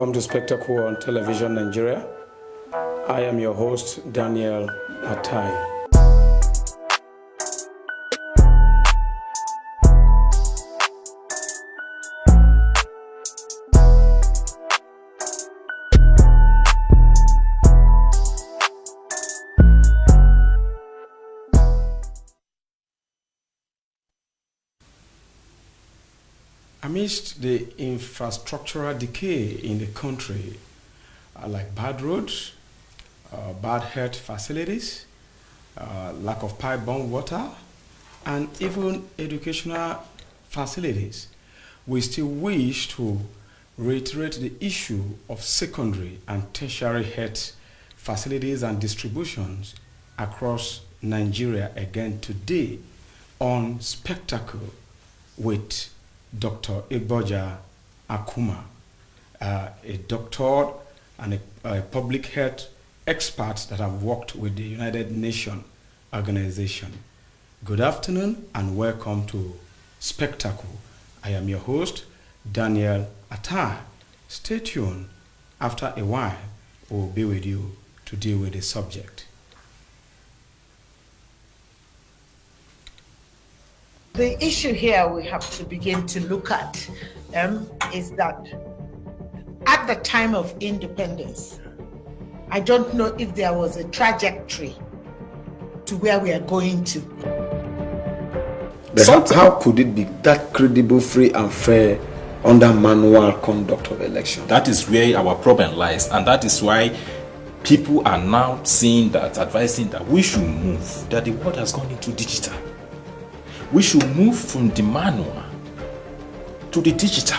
Welcome to Spectacle on Television Nigeria. I am your host, Daniel Atai. Amidst the infrastructural decay in the country, like bad roads, bad health facilities, lack of pipe-borne water, and even educational facilities, we still wish to reiterate the issue of secondary and tertiary health facilities and distributions across Nigeria again today on Spectacle with Dr. Igboja Akuma, a doctor and a public health expert that have worked with the United Nations organization. Good afternoon and welcome to Spectacle. I am your host, Daniel Atai. Stay tuned. After a while, we'll be with you to deal with the subject. The issue here we have to begin to look at is that at the time of independence, I don't know if there was a trajectory to where we are going to. But how could it be that credible, free and fair under manual conduct of election? That is where our problem lies, and that is why people are now saying that, advising that we should move, that the world has gone into digital. We should move from the manual to the digital.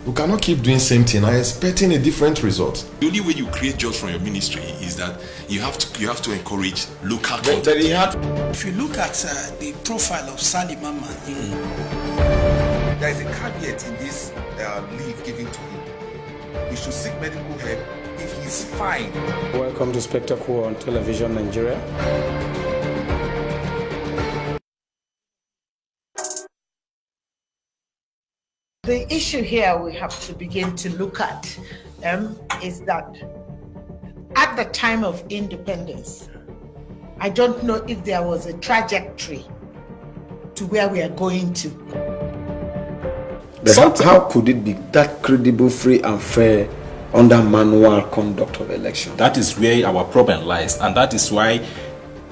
We cannot keep doing same thing and expecting a different result. The only way you create jobs from your ministry is that you have to encourage local content. If you look at the profile of Sally Mama, there is a caveat in this leave given to him. He should seek medical help if he's fine. Welcome to Spectacle on Television Nigeria. The issue here we have to begin to look at is that at the time of independence, I don't know if there was a trajectory to where we are going to. But how could it be that credible, free and fair under manual conduct of election? That is where our problem lies, and that is why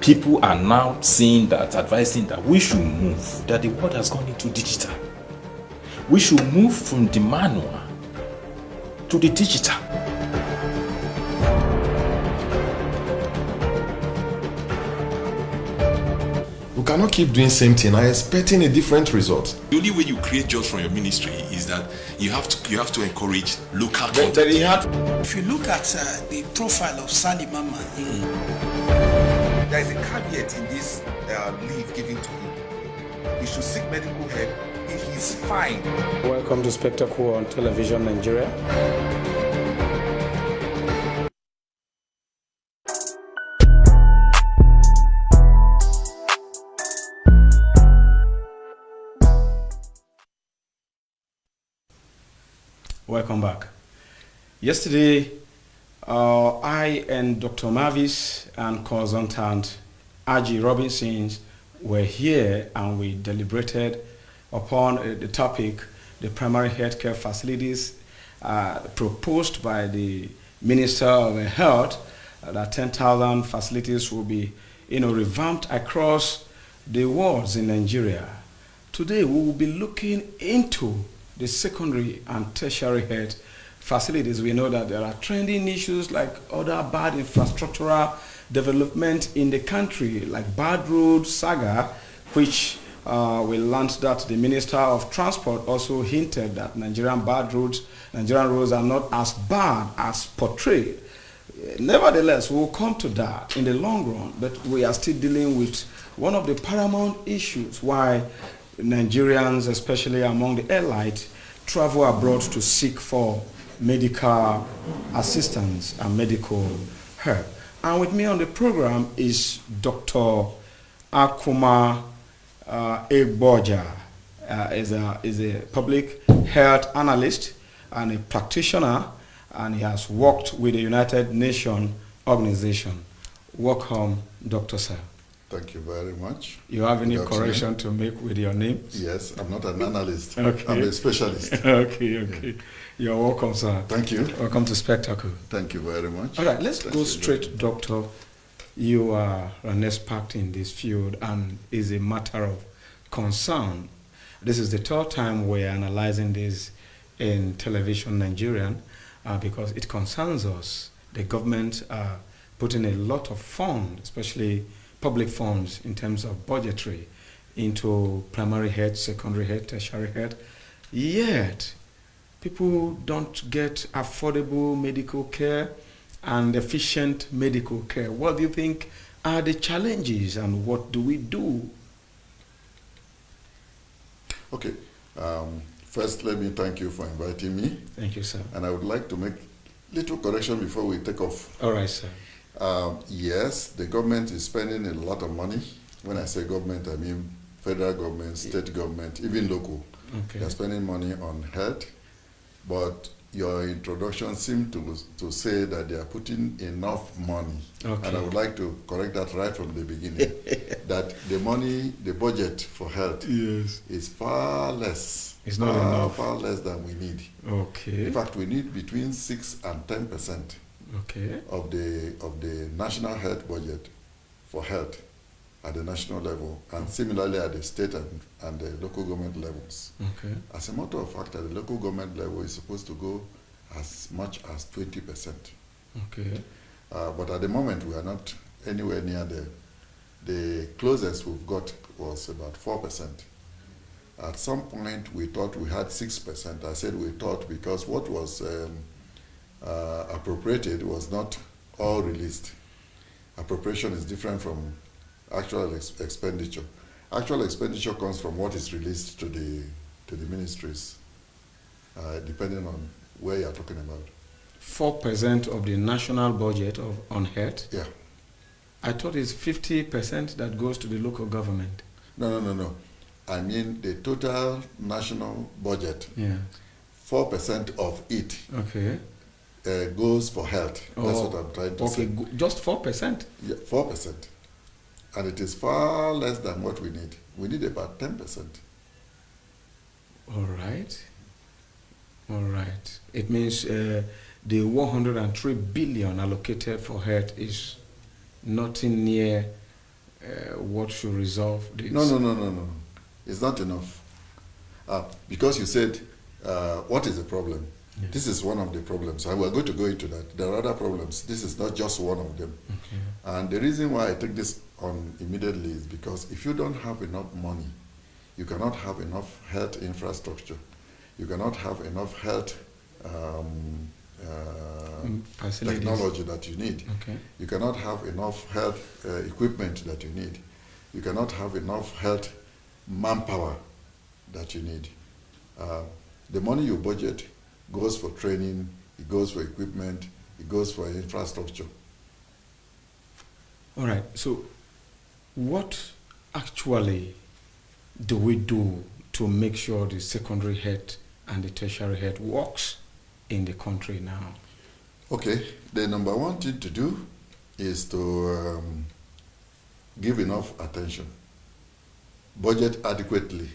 people are now saying that, advising that we should move, that the world has gone into digital. We should move from the manual to the digital. We cannot keep doing same thing and expecting a different result. The only way you create jobs from your ministry is that you have to encourage local content. if you look at the profile of Sally Mama, There is a caveat in this leave given to him. He should seek medical help if he's fine. Welcome to Spectacle on Television Nigeria. Welcome back. Yesterday, I and Dr. Mavis and consultant R.G. Robinson were here and we deliberated upon the topic, the primary healthcare facilities proposed by the Minister of Health, that 10,000 facilities will be revamped across the wards in Nigeria. Today, we will be looking into the secondary and tertiary health facilities. We know that there are trending issues like other bad infrastructural development in the country, like bad road saga, which we learned that the Minister of Transport also hinted that Nigerian roads are not as bad as portrayed. Nevertheless, we'll come to that in the long run, but we are still dealing with one of the paramount issues why Nigerians, especially among the elite, travel abroad to seek for medical assistance and medical help. And with me on the program is Dr. Akuma Egboja is a public health analyst and a practitioner, and he has worked with the United Nations organization. Welcome, Dr. Sir. Thank you very much. You have any Good correction afternoon. to make with your name? Yes, I'm not an analyst. Okay. I'm a specialist. Okay. You're welcome, sir. Thank you. Welcome to Spectacle. Thank you very much. All right, let's Thank go you. straight, Doctor. You are an expert in this field and is a matter of concern. This is the third time we're analyzing this in television Nigerian because it concerns us. The government are putting a lot of funds, especially public funds in terms of budgetary, into primary health, secondary health, tertiary health. Yet, people don't get affordable medical care and efficient medical care. What do you think are the challenges and what do we do? Okay. First, let me thank you for inviting me. Thank you, sir. And I would like to make little correction before we take off. All right, sir. Yes, the government is spending a lot of money. When I say government, I mean federal government, state government, even local. Okay. They are spending money on health, but your introduction seemed to say that they are putting enough money. Okay. And I would like to correct that right from the beginning. That the money, the budget for health is far less. It's not enough. Far less than we need. Okay. In fact, we need between 6 and 10% Okay. of the national health budget for health at the national level, and similarly at the state and the local government levels. Okay. As a matter of fact, at the local government level, it's supposed to go as much as 20%. Okay. But at the moment, we are not anywhere near there. The closest we've got was about 4%. At some point, we thought we had 6%. I said we thought because what was appropriated was not all released. Appropriation is different from actual expenditure. Actual expenditure comes from what is released to the ministries, depending on where you are talking about. 4% of the national budget on health? Yeah. I thought it's 50% that goes to the local government. No. I mean the total national budget. Yeah. 4% of it Okay. goes for health. That's what I'm trying to say. Okay, just 4%? Yeah, 4%. And it is far less than what we need. We need about 10%. All right. It means the 103 billion allocated for health is nothing near what should resolve this. No. It's not enough. Because you said, what is the problem? Yeah. This is one of the problems. And we're going to go into that. There are other problems. This is not just one of them. Okay. And the reason why I take this on immediately is because if you don't have enough money, you cannot have enough health infrastructure. You cannot have enough health technology that you need. Okay. You cannot have enough health equipment that you need. You cannot have enough health manpower that you need. The money you budget goes for training, it goes for equipment, it goes for infrastructure. All right. So what actually do we do to make sure the secondary health and the tertiary health works in the country now? Okay. The number one thing to do is to give enough attention, budget adequately.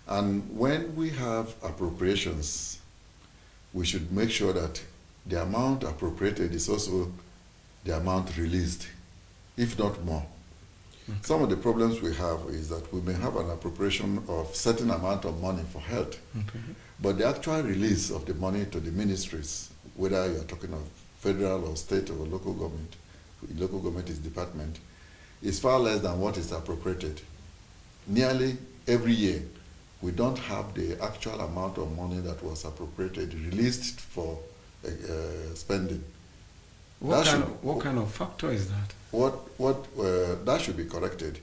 And when we have appropriations, we should make sure that the amount appropriated is also the amount released, if not more. Okay. Some of the problems we have is that we may have an appropriation of certain amount of money for health, okay, but the actual release of the money to the ministries, whether you're talking of federal or state or local government is department, is far less than what is appropriated. Nearly every year, we don't have the actual amount of money that was appropriated, released for spending. What kind of factor is that? That should be corrected.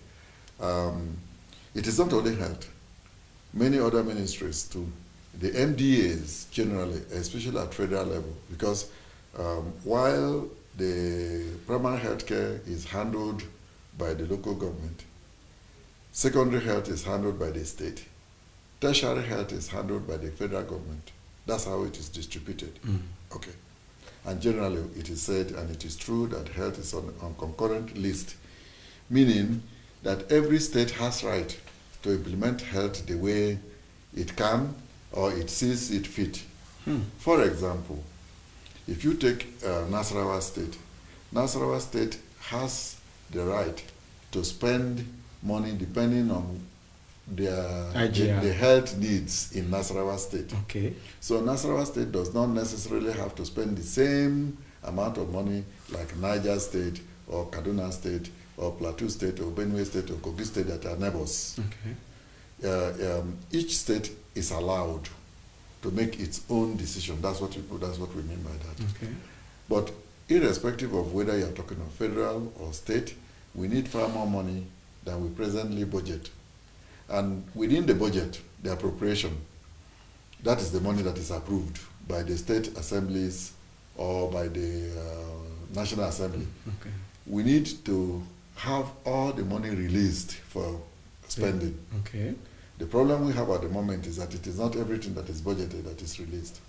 It is not only health. Many other ministries too. The MDAs generally, especially at federal level, because while the primary health care is handled by the local government, Secondary health is handled by the state. Tertiary health is handled by the federal government. That's how it is distributed. Okay. And generally, it is said, and it is true, that health is on concurrent list, meaning that every state has right to implement health the way it can or it sees it fit. For example, if you take Nasarawa State has the right to spend money depending on the health needs in Nasarawa State. Okay. So Nasarawa State does not necessarily have to spend the same amount of money like Niger State or Kaduna State or Plateau State or Benue State or Kogi State that are neighbors. Okay. Each state is allowed to make its own decision. That's what we mean by that. Okay. But irrespective of whether you're talking of federal or state, we need far more money than we presently budget. And within the budget, the appropriation, that is the money that is approved by the state assemblies or by the National Assembly. Okay. We need to have all the money released for spending. Okay. The problem we have at the moment is that it is not everything that is budgeted that is released.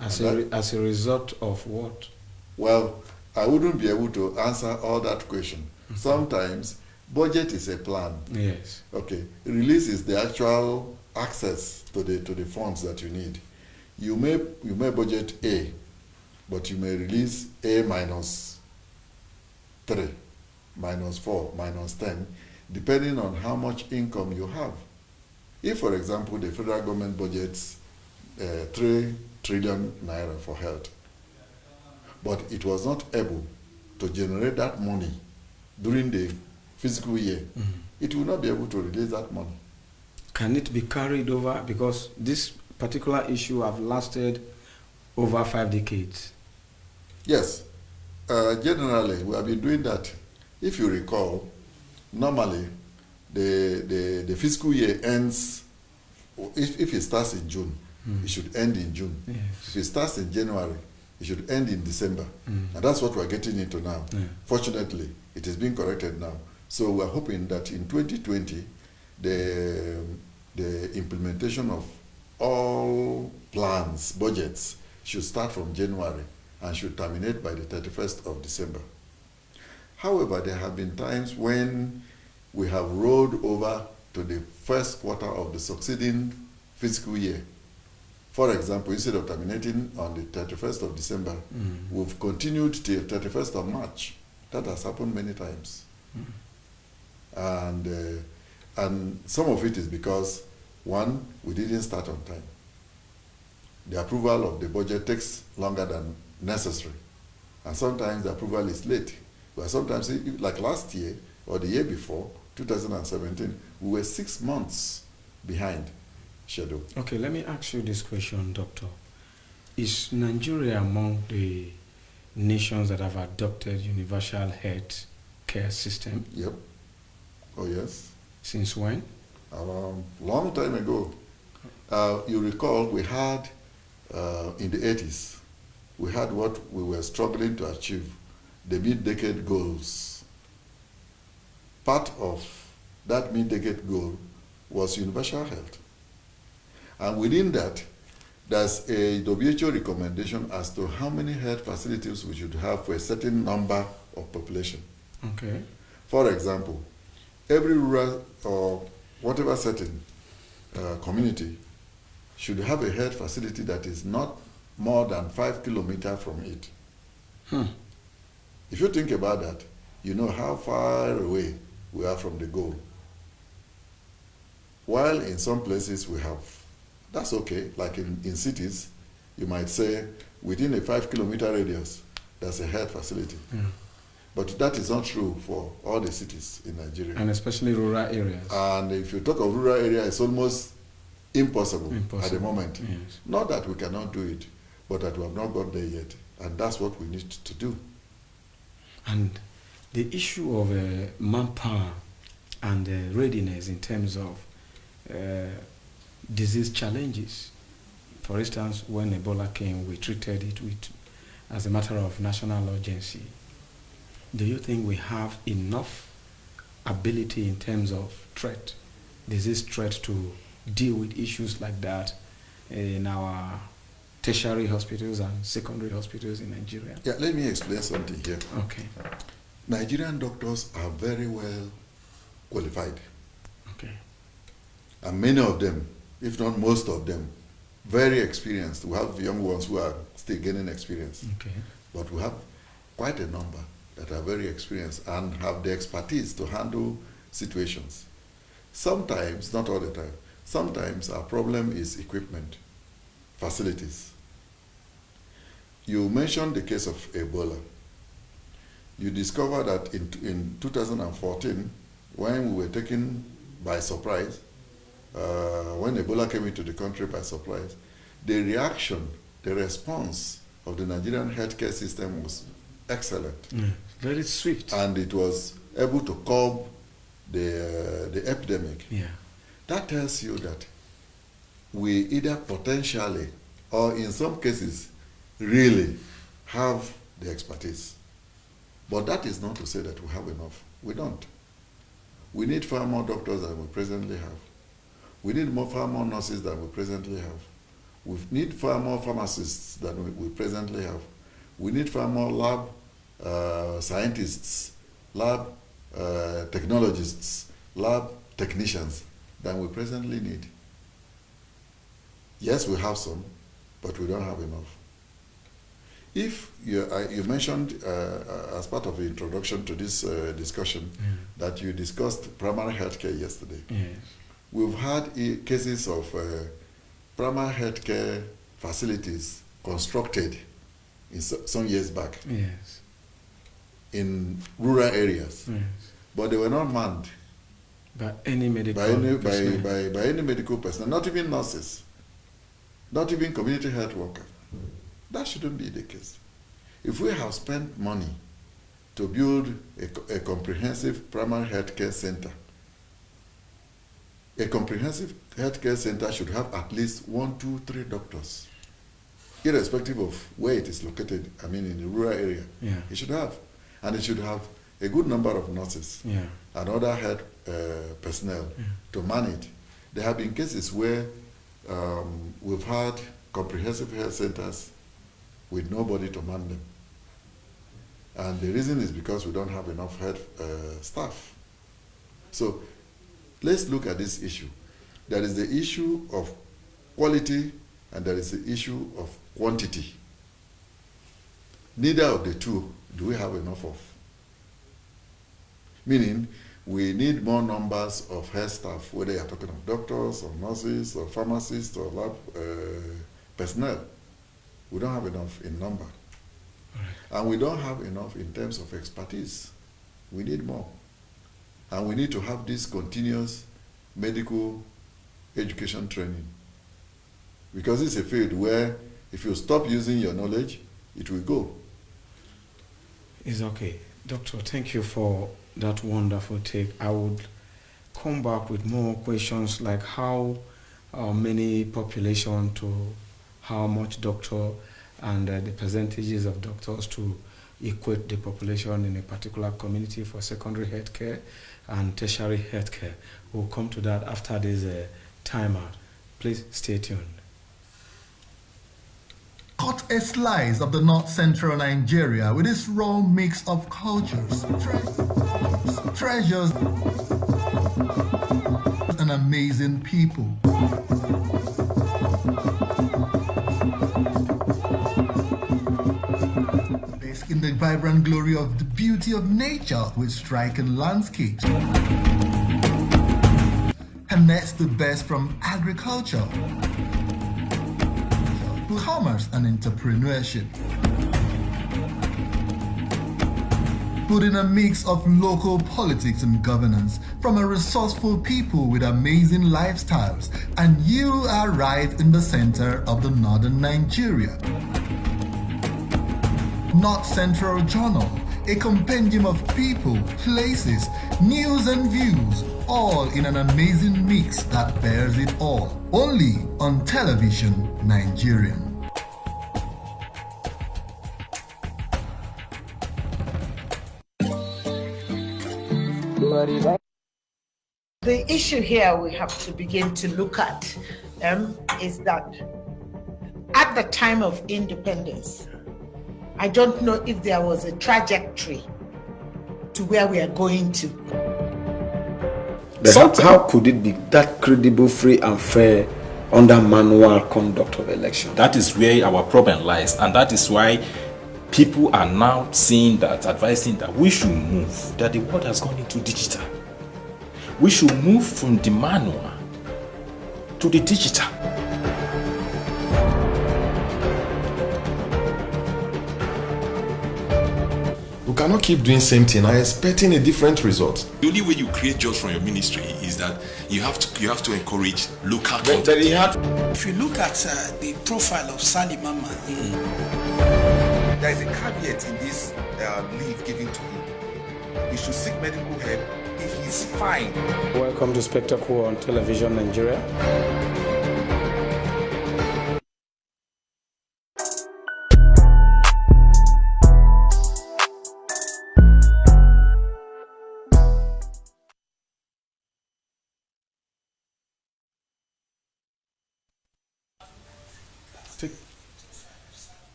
As a result of what? Well, I wouldn't be able to answer all that question. Sometimes budget is a plan. Yes. Okay. Release is the actual access to the funds that you need. You may budget A, but you may release A minus 3, minus 4, minus 10, depending on how much income you have. If, for example, the federal government budgets 3 trillion naira for health, but it was not able to generate that money during the fiscal year, it will not be able to release that money. Can it be carried over? Because this particular issue have lasted over 5 decades. Yes. Generally, we have been doing that. If you recall, normally the fiscal year ends, if it starts in June, it should end in June. Yes. If it starts in January, it should end in December. And that's what we're getting into now. Yeah. Fortunately, it is being corrected now. So we're hoping that in 2020, the implementation of all plans, budgets, should start from January and should terminate by the 31st of December. However, there have been times when we have rolled over to the first quarter of the succeeding fiscal year. For example, instead of terminating on the 31st of December, we've continued till 31st of March. That has happened many times. And some of it is because, one, we didn't start on time. The approval of the budget takes longer than necessary. And sometimes the approval is late. But sometimes, like last year or the year before, 2017, we were 6 months behind schedule. Okay, let me ask you this question, Doctor. Is Nigeria among the nations that have adopted universal health care system? Yep. Oh, yes. Since when? Long time ago. You recall we had, in the 80s, we had what we were struggling to achieve, the mid-decade goals. Part of that mid-decade goal was universal health. And within that, there's a WHO recommendation as to how many health facilities we should have for a certain number of population. Okay. For example, every rural or whatever setting community should have a health facility that is not more than 5 kilometers from it. If you think about that, you know how far away we are from the goal. While in some places we have, that's okay, like in cities, you might say within a 5 kilometer radius, there's a health facility. But that is not true for all the cities in Nigeria. And especially rural areas. And if you talk of rural area, it's almost impossible at the moment. Yes. Not that we cannot do it, but that we have not got there yet. And that's what we need to do. And the issue of manpower and readiness in terms of disease challenges. For instance, when Ebola came, we treated it as a matter of national urgency. Do you think we have enough ability in terms of threat, disease threat, to deal with issues like that in our tertiary hospitals and secondary hospitals in Nigeria? Yeah, let me explain something here. Okay. Nigerian doctors are very well qualified. Okay. And many of them, if not most of them, very experienced. We have young ones who are still gaining experience. Okay. But we have quite a number that are very experienced and have the expertise to handle situations. Sometimes, not all the time, sometimes our problem is equipment, facilities. You mentioned the case of Ebola. You discover that in 2014, when we were taken by surprise, when Ebola came into the country by surprise, the reaction, the response of the Nigerian healthcare system was excellent. Very swift. And it was able to curb the epidemic. Yeah. That tells you that we either potentially or in some cases really have the expertise. But that is not to say that we have enough. We don't. We need far more doctors than we presently have. We need far more nurses than we presently have. We need far more pharmacists than we presently have. We need far more lab scientists, lab technologists, lab technicians than we presently need. Yes, we have some, but we don't have enough. If you mentioned as part of the introduction to this discussion that you discussed primary healthcare yesterday. Yes. We've had cases of primary healthcare facilities constructed in some years back. Yes. In rural areas. Yes. But they were not manned By any medical by any medical personnel, not even nurses, not even community health workers. That shouldn't be the case. If we have spent money to build a comprehensive primary healthcare center, a comprehensive healthcare center should have at least 1, 2, 3 doctors, irrespective of where it is located. I mean, in the rural area, it should have. And it should have a good number of nurses and other health personnel to man it. There have been cases where we've had comprehensive health centers with nobody to man them. And the reason is because we don't have enough health staff. So let's look at this issue. There is the issue of quality and there is the issue of quantity. Neither of the two do we have enough of. Meaning, we need more numbers of health staff, whether you're talking of doctors or nurses or pharmacists or lab personnel. We don't have enough in number. And we don't have enough in terms of expertise. We need more. And we need to have this continuous medical education training. Because it's a field where if you stop using your knowledge, it will go. It's okay. Doctor, thank you for that wonderful take. I would come back with more questions like how many population to how much doctor and the percentages of doctors to equate the population in a particular community for secondary healthcare and tertiary healthcare. We'll come to that after this timeout. Please stay tuned. Cut a slice of the north central Nigeria with its raw mix of cultures, treasures, and amazing people. Bask in the vibrant glory of the beauty of nature with striking landscapes. Harness the best from agriculture, commerce and entrepreneurship. Put in a mix of local politics and governance from a resourceful people with amazing lifestyles, and you are right in the center of the northern Nigeria. North Central Journal, a compendium of people, places, news and views, all in an amazing mix that bears it all. Only on Television Nigerian. The issue here we have to begin to look at is that at the time of independence, I don't know if there was a trajectory to where we are going to. How could it be that credible, free and fair under manual conduct of election? That is where our problem lies, and that is why people are now seeing that, advising that we should move, that the world has gone into digital. We should move from the manual to the digital. We cannot keep doing same thing and expecting a different result. The only way you create jobs from your ministry is that you have to encourage local But content. If you look at the profile of Sally Mama, There is a caveat in this leave given to him. He should seek medical help if he's fine. Welcome to Spectacle on Television Nigeria.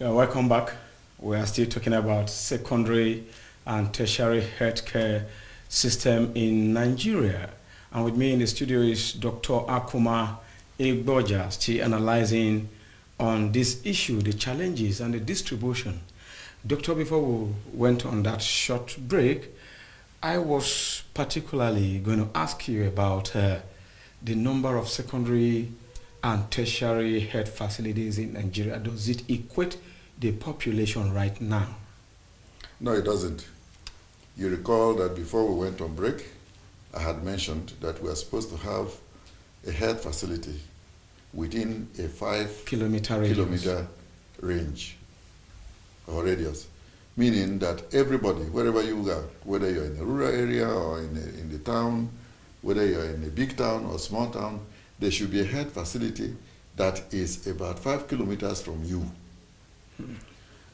Yeah, welcome back. We are still talking about secondary and tertiary healthcare system in Nigeria. And with me in the studio is Dr. Akuma Igboja, still analyzing on this issue, the challenges and the distribution. Doctor, before we went on that short break, I was particularly going to ask you about the number of secondary and tertiary health facilities in Nigeria. Does it equate the population right now? No, it doesn't. You recall that before we went on break, I had mentioned that we are supposed to have a health facility within a 5 kilometer range or radius, meaning that everybody, wherever you are, whether you're in a rural area or in the town, whether you're in a big town or small town, there should be a health facility that is about 5 kilometers from you.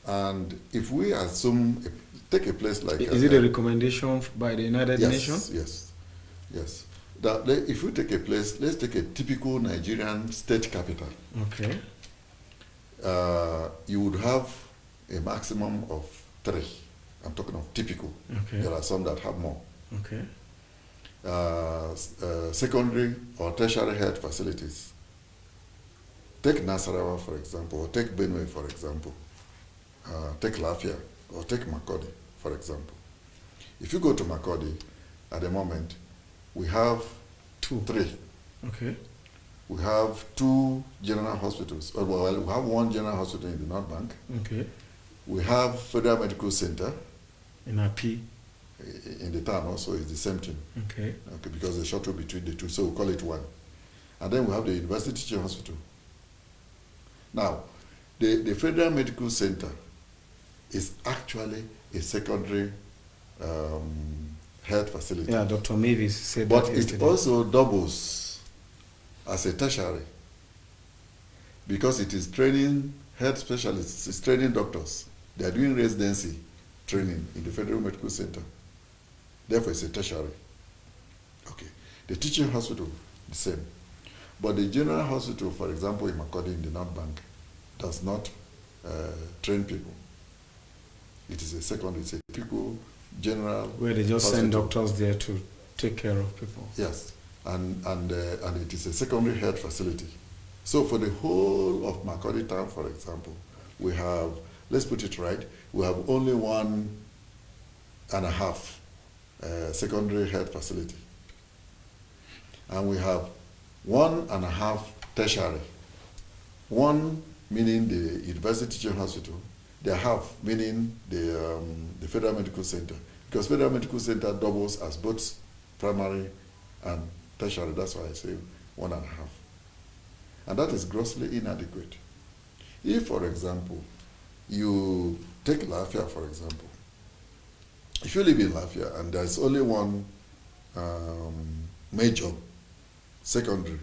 And if we assume, take a place like... Is it a recommendation by the United Nations? Yes. That if we take a place, let's take a typical Nigerian state capital. Okay. You would have a maximum of 3. I'm talking of typical. Okay. There are some that have more. Okay. Secondary or tertiary health facilities. Take Nasarawa, for example, or take Benue, for example. Take Lafia, or take Makodi, for example. If you go to Makodi, at the moment, we have 3. Okay. We have 2 general hospitals. Well, we have 1 general hospital in the North Bank. Okay. We have Federal Medical Center. In AP. In the town also is the same thing. Okay. Okay, because the shuttle between the 2, so we call it 1. And then we have the University Teaching Hospital. Now, the Federal Medical Center is actually a secondary health facility. Yeah, Dr. Mavis said but that yesterday. It also doubles as a tertiary because it is training health specialists, it's training doctors. They are doing residency training in the Federal Medical Center. Therefore, it's a tertiary. Okay. The teaching hospital, the same. But the general hospital, for example, in Makodi in the North Bank, does not train people. It is a secondary, it's a typical general where they just hospital. send doctors there to take care of people. Yes, and it is a secondary health facility. So for the whole of Makodi town, for example, we have, let's put it right, we have only 1.5 secondary health facility. And we have 1.5 tertiary. 1 meaning the University Teaching Hospital, the half meaning the Federal Medical Center. Because Federal Medical Center doubles as both primary and tertiary. That's why I say 1.5. And that is grossly inadequate. If, for example, you take Lafia, for example, if you live in Lafia and there's only 1 major secondary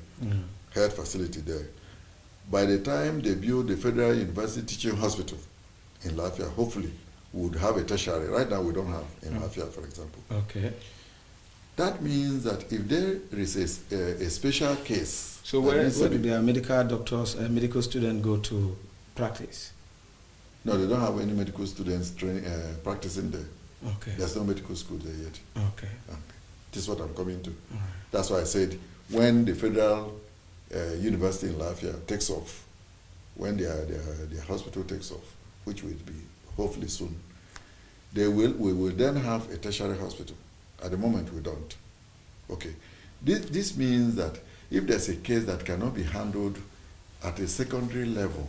health facility there, by the time they build the Federal University Teaching Hospital in Lafia, hopefully we would have a tertiary. Right now we don't have in Lafia, for example. Okay. That means that if there is a special case... So where do their medical doctors, medical students go to practice? No, they don't have any medical students practicing there. Okay. There's no medical school there yet. Okay. This is what I'm coming to. Right. That's why I said when the federal university in Lafayette takes off, when their hospital takes off, which will be hopefully soon, we will then have a tertiary hospital. At the moment, we don't. Okay. This means that if there's a case that cannot be handled at a secondary level,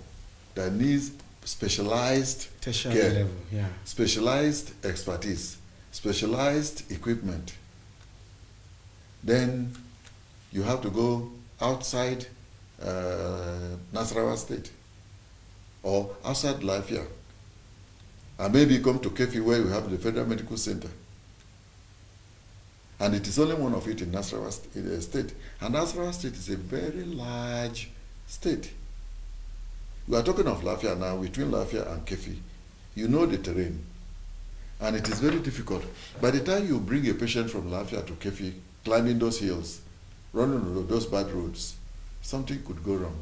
that needs specialized tertiary care, level, yeah. specialized expertise, specialized equipment, then you have to go outside Nasarawa State or outside Lafayette, and maybe come to Kefi where you have the Federal Medical Center. And it is only one of it in Nasarawa State. And Nasarawa State is a very large state. We are talking of Lafayette now, between Lafayette and Kefi. You know the terrain. And it is very difficult. By the time you bring a patient from Lafayette to Kefi, climbing those hills, running those bad roads, something could go wrong.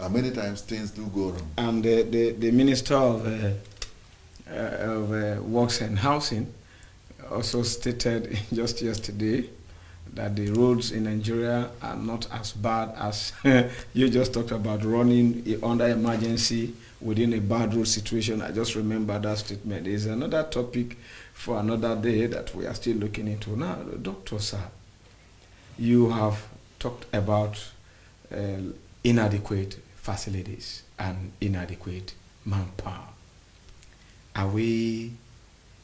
And many times things do go wrong. And the Minister of Works and Housing also stated just yesterday that the roads in Nigeria are not as bad as you just talked about, running under emergency within a bad road situation. I just remember that statement. It's another topic for another day that we are still looking into. Now, Dr. Sir, you have talked about inadequate facilities and inadequate manpower. Are we,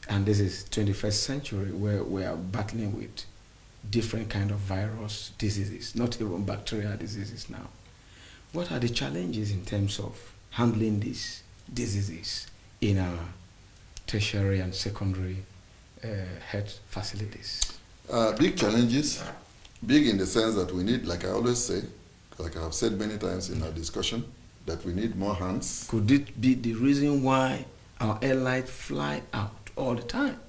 and this is 21st century, where we are battling with different kind of virus diseases, not even bacterial diseases now. What are the challenges in terms of handling these diseases in our tertiary and secondary health facilities? Big challenges, big in the sense that we need, like I always say, like I have said many times in our discussion, that we need more hands. Could it be the reason why our airlines fly out all the time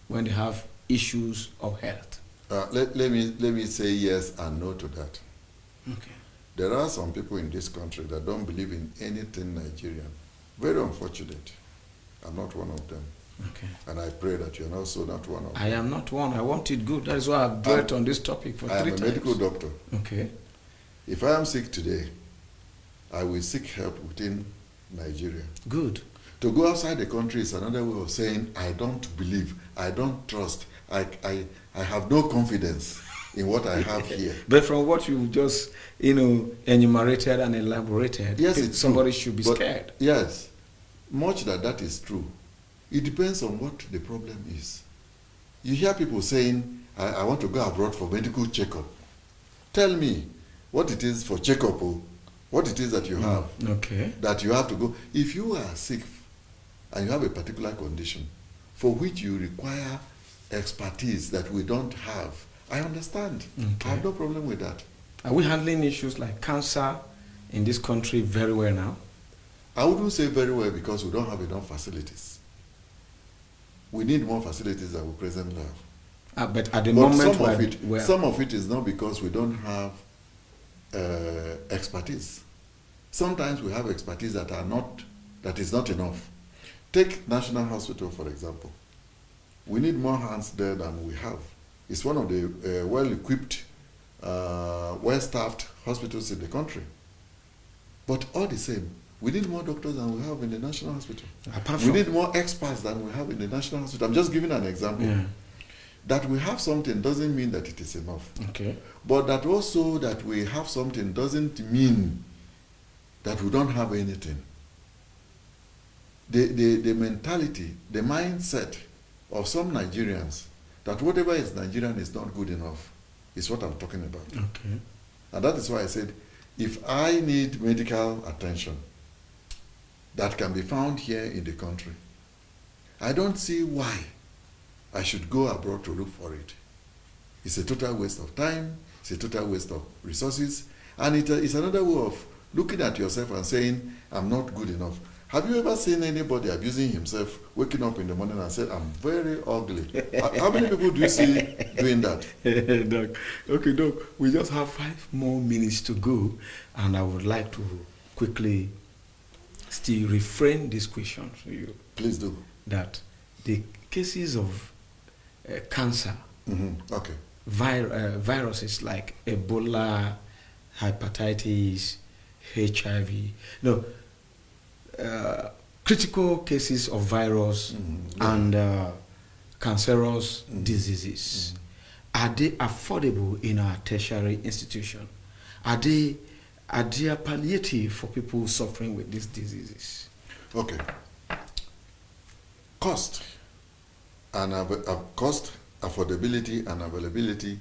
when they have issues of health? Let me say yes and no to that. Okay. There are some people in this country that don't believe in anything Nigerian. Very unfortunate. I'm not one of them. Okay. And I pray that you're also not one of them. I am not one. I want it good. That is why I've dwelt on this topic for 3 times. I am a medical doctor. Okay. If I am sick today, I will seek help within Nigeria. Good. To go outside the country is another way of saying, I don't believe, I don't trust, I have no confidence in what I have here. But from what you just, enumerated and elaborated, yes, somebody true. should be But scared. Yes, much that is true. It depends on what the problem is. You hear people saying, I want to go abroad for medical checkup. Tell me what it is for checkup, or what it is that you have. Okay. That you have to go. If you are sick and you have a particular condition for which you require expertise that we don't have, I understand. Okay. I have no problem with that. Are we handling issues like cancer in this country very well now? I wouldn't say very well because we don't have enough facilities. We need more facilities than we presently have. But at the moment, some of it is not because we don't have expertise. Sometimes we have expertise that is not enough. Take National Hospital, for example. We need more hands there than we have. It's one of the well-equipped, well-staffed hospitals in the country. But all the same, we need more doctors than we have in the National Hospital. We need more experts than we have in the National Hospital. I'm just giving an example. Yeah. That we have something doesn't mean that it is enough. Okay. But that also that we have something doesn't mean that we don't have anything. The mentality, the mindset of some Nigerians that whatever is Nigerian is not good enough is what I'm talking about. Okay. And that is why I said, if I need medical attention that can be found here in the country, I don't see why I should go abroad to look for it. It's a total waste of time, it's a total waste of resources, and it's another way of looking at yourself and saying, I'm not good enough. Have you ever seen anybody abusing himself, waking up in the morning and said, I'm very ugly? How many people do you see doing that? Doc. Okay, Doc, we just have 5 more minutes to go, and I would like to quickly still reframe this question for you. Please do. That the cases of cancer, Okay. viruses like Ebola, hepatitis, HIV, critical cases of virus and cancerous diseases, are they affordable in our tertiary institution? Are they palliative for people suffering with these diseases? Okay. Cost, affordability, and availability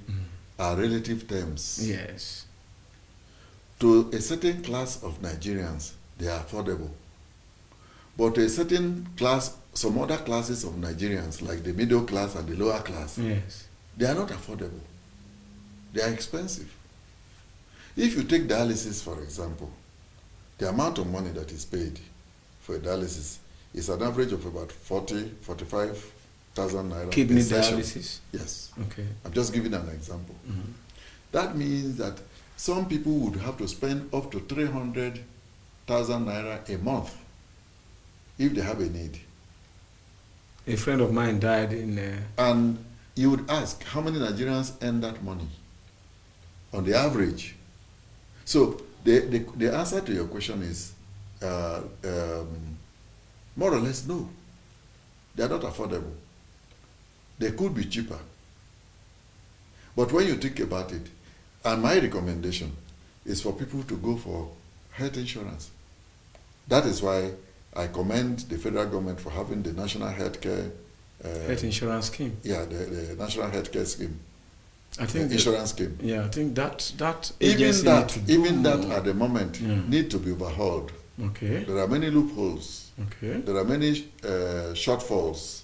are relative terms. Yes. To a certain class of Nigerians, they are affordable. But to a certain class, some other classes of Nigerians, like the middle class and the lower class, Yes. they are not affordable. They are expensive. If you take dialysis, for example, the amount of money that is paid for a dialysis is an average of about 45,000 naira. Kidney per session. dialysis? Yes. Okay. I'm just giving an example. That means that some people would have to spend up to 300,000 naira a month if they have a need. A friend of mine died in... And you would ask, how many Nigerians earn that money on the average? So the answer to your question is more or less no. They are not affordable. They could be cheaper. But when you think about it, and my recommendation is for people to go for health insurance. That is why I commend the federal government for having the National HealthCare health insurance scheme. Yeah, the National HealthCare scheme. I think insurance scheme. Yeah, I think that even that at the moment need to be overhauled. Okay. There are many loopholes. Okay. There are many shortfalls,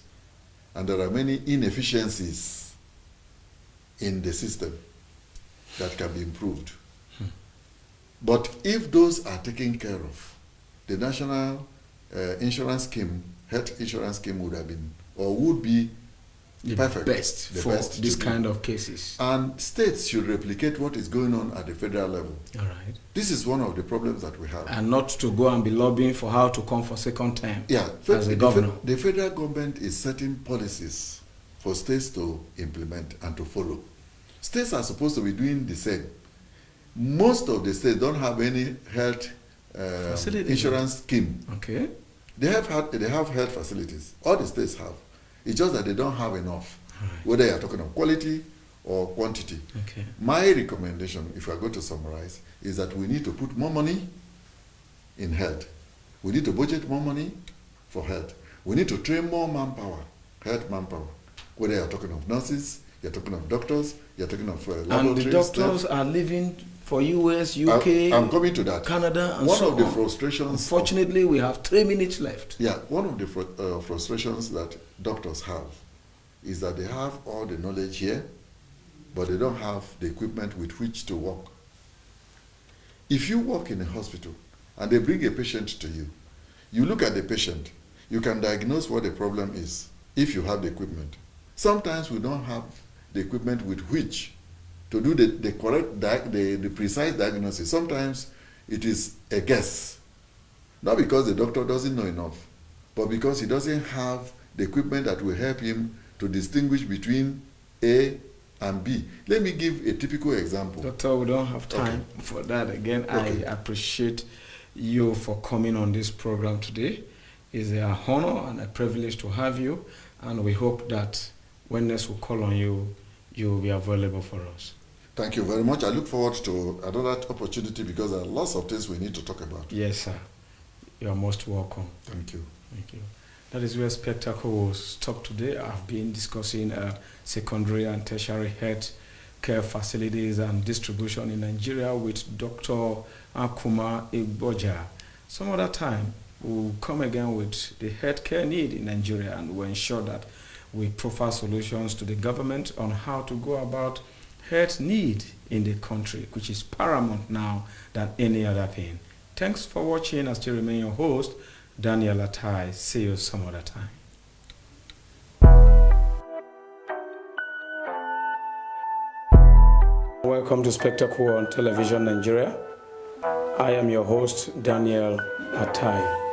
and there are many inefficiencies in the system that can be improved. But if those are taken care of, the national insurance scheme, health insurance scheme would have been or would be the perfect. Best the for best this kind of cases. And states should replicate what is going on at the federal level. All right. This is one of the problems that we have. And not to go and be lobbying for how to come for second term. Yeah, as a governor. The federal government is setting policies for states to implement and to follow. States are supposed to be doing the same. Most of the states don't have any health insurance scheme. Okay. They have health facilities. All the states have. It's just that they don't have enough, right, whether you're talking of quality or quantity. Okay. My recommendation, if we're going to summarize, is that we need to put more money in health. We need to budget more money for health. We need to train more manpower, health manpower, whether you're talking of nurses, you're talking of doctors, you're talking of laboratory and the doctors staff. Are living for US, UK, I'm coming to that. Canada, and one so of the on. frustrations. Unfortunately, we have 3 minutes left. Yeah, one of the frustrations that doctors have is that they have all the knowledge here, but they don't have the equipment with which to work. If you work in a hospital and they bring a patient to you, you look at the patient, you can diagnose what the problem is if you have the equipment. Sometimes we don't have the equipment with which to do the correct, the precise diagnosis. Sometimes it is a guess. Not because the doctor doesn't know enough, but because he doesn't have the equipment that will help him to distinguish between A and B. Let me give a typical example. Doctor, we don't have time for that. Again, Okay. I appreciate you for coming on this program today. It's an honor and a privilege to have you, and we hope that when next we call on you, you will be available for us. Thank you very much. I look forward to another opportunity because there are lots of things we need to talk about. Yes, sir. You are most welcome. Thank you. Thank you. That is where Spectacle will stop today. I've been discussing secondary and tertiary health care facilities and distribution in Nigeria with Dr. Akuma Igboja. Some other time, we'll come again with the healthcare need in Nigeria, and we'll ensure that we profile solutions to the government on how to go about health need in the country, which is paramount now than any other thing. Thanks for watching. I still remain your host, Daniel Atai. See you some other time. Welcome to Spectacle on Television Nigeria. I am your host, Daniel Atai.